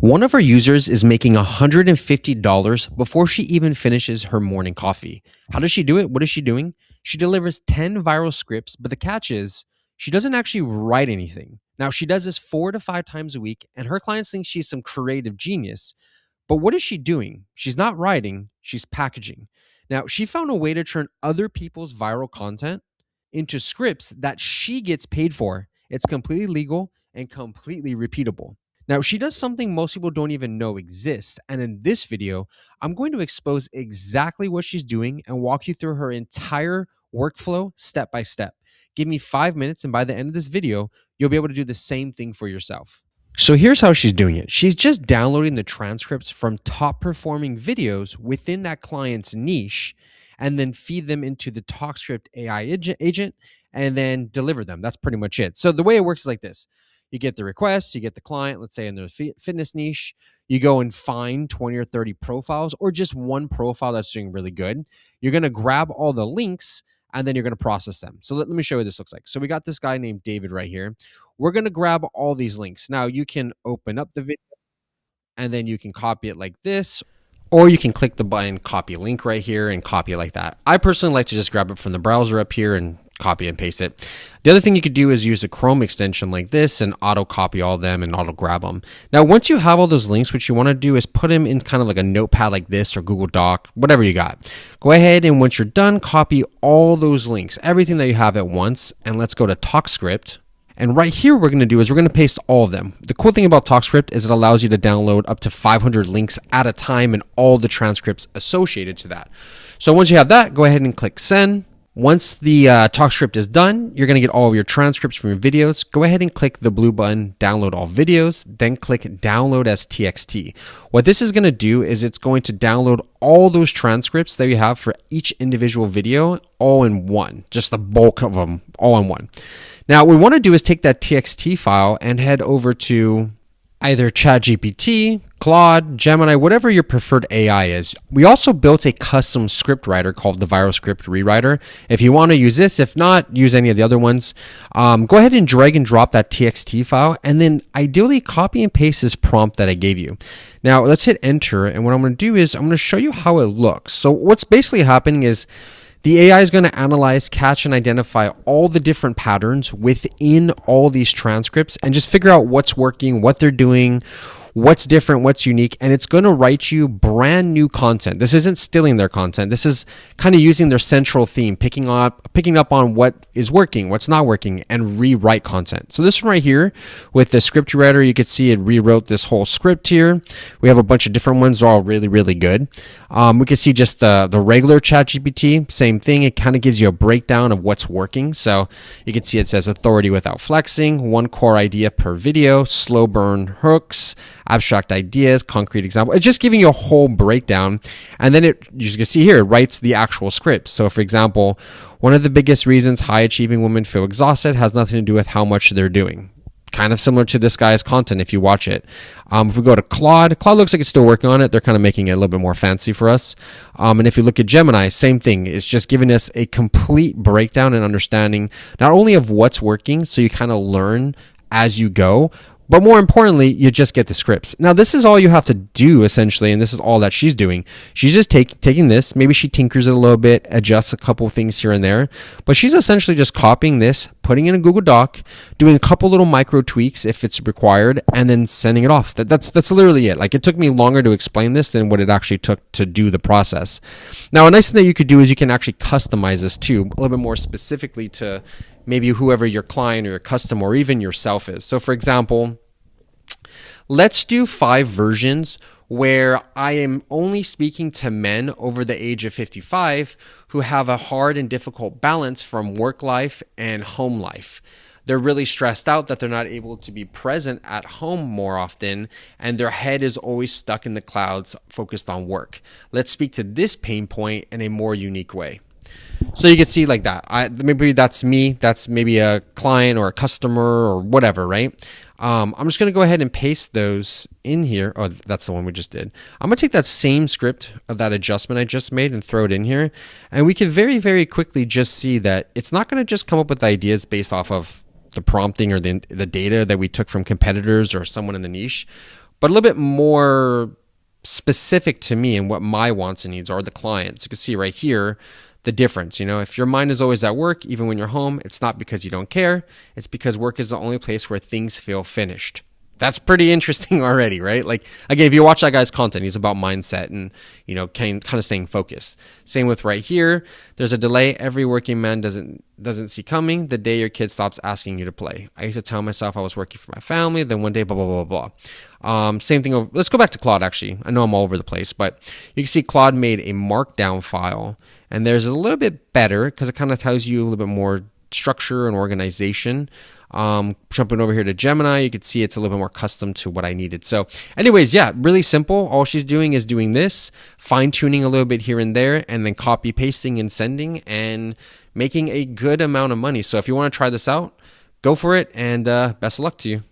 One of our users is making $150 before she even finishes her morning coffee. How does she do it? What is she doing? She delivers 10 viral scripts, but the catch is she doesn't actually write anything. Now, she does this 4 to 5 times a week, and her clients think she's some creative genius. But what is she doing? She's not writing, she's packaging. Now, she found a way to turn other people's viral content into scripts that she gets paid for. It's completely legal and completely repeatable. Now, she does something most people don't even know exists. And in this video, I'm going to expose exactly what she's doing and walk you through her entire workflow step by step. Give me 5 minutes, and by the end of this video, you'll be able to do the same thing for yourself. So here's how she's doing it. She's just downloading the transcripts from top performing videos within that client's niche and then feed them into the TokScript AI agent and then deliver them. That's pretty much it. So the way it works is like this. You get the request, you get the client, let's say in their fitness niche, you go and find 20 or 30 profiles or just one profile that's doing really good. You're going to grab all the links and then you're going to process them. So let me show you what this looks like. So we got this guy named David right here. We're going to grab all these links. Now you can open up the video and then you can copy it like this, or you can click the button, copy link right here and copy it like that. I personally like to just grab it from the browser up here and copy and paste it. The other thing you could do is use a Chrome extension like this and auto copy all of them and auto grab them. Now, once you have all those links, what you want to do is put them in kind of like a notepad like this or Google Doc, whatever you got. Go ahead and once you're done, copy all those links, everything that you have at once, and let's go to TokScript. And right here, what we're going to do is we're going to paste all of them. The cool thing about TokScript is it allows you to download up to 500 links at a time and all the transcripts associated to that. So once you have that, go ahead and click send. Once the TokScript is done, you're going to get all of your transcripts from your videos. Go ahead and click the blue button, download all videos, then click download as TXT. What this is going to do is it's going to download all those transcripts that you have for each individual video all in one, just the bulk of them all in one. Now, what we want to do is take that TXT file and head over to either ChatGPT, Claude, Gemini, whatever your preferred AI is. We also built a custom script writer called the Viral Script Rewriter. If you want to use this, if not, use any of the other ones. Go ahead and drag and drop that TXT file, and then ideally copy and paste this prompt that I gave you. Now, let's hit enter, and what I'm going to do is I'm going to show you how it looks. So what's basically happening is the AI is going to analyze, catch, and identify all the different patterns within all these transcripts and just figure out what's working, what they're doing, what's different, what's unique, and it's going to write you brand new content. This isn't stealing their content. This is kind of using their central theme, picking up on what is working, what's not working, and rewrite content. So this one right here with the script writer, you could see it rewrote this whole script here. We have a bunch of different ones. They're all really, really good. We can see just the regular ChatGPT, same thing. It kind of gives you a breakdown of what's working. So you can see it says authority without flexing, one core idea per video, slow burn hooks, abstract ideas, concrete example. It's just giving you a whole breakdown. And then you can see here, it writes the actual script. So for example, one of the biggest reasons high achieving women feel exhausted has nothing to do with how much they're doing. Kind of similar to this guy's content if you watch it. If we go to Claude looks like it's still working on it. They're kind of making it a little bit more fancy for us. And if you look at Gemini, same thing. It's just giving us a complete breakdown and understanding not only of what's working, so you kind of learn as you go, but more importantly, you just get the scripts. Now, this is all you have to do, essentially, and this is all that she's doing. She's just taking this. Maybe she tinkers it a little bit, adjusts a couple of things here and there, but she's essentially just copying this, putting it in a Google Doc, doing a couple little micro tweaks if it's required, and then sending it off. That's literally it. Like, it took me longer to explain this than what it actually took to do the process. Now, a nice thing that you could do is you can actually customize this too, a little bit more specifically to maybe whoever your client or your customer or even yourself is. So for example, let's do 5 versions where I am only speaking to men over the age of 55 who have a hard and difficult balance from work life and home life. They're really stressed out that they're not able to be present at home more often, and their head is always stuck in the clouds focused on work. Let's speak to this pain point in a more unique way. So you can see like that. Maybe that's me. That's maybe a client or a customer or whatever, right? I'm just going to go ahead and paste those in here. Oh, that's the one we just did. I'm going to take that same script of that adjustment I just made and throw it in here. And we can very, very quickly just see that it's not going to just come up with ideas based off of the prompting or the data that we took from competitors or someone in the niche. but a little bit more specific to me and what my wants and needs are, the clients. You can see right here the difference. If your mind is always at work, even when you're home, it's not because you don't care. It's because work is the only place where things feel finished. That's pretty interesting already, right? Like, again, if you watch that guy's content, he's about mindset and, kind of staying focused. Same with right here. There's a delay every working man doesn't see coming the day your kid stops asking you to play. I used to tell myself I was working for my family, then one day, blah, blah, blah, blah. Same thing. Let's go back to Claude, actually. I know I'm all over the place, but you can see Claude made a markdown file, and there's a little bit better because it kind of tells you a little bit more structure and organization. Jumping over here to Gemini, you can see it's a little bit more custom to what I needed. So anyways, yeah, really simple. All she's doing is doing this, fine tuning a little bit here and there, and then copy pasting and sending and making a good amount of money. So if you want to try this out, go for it, and best of luck to you.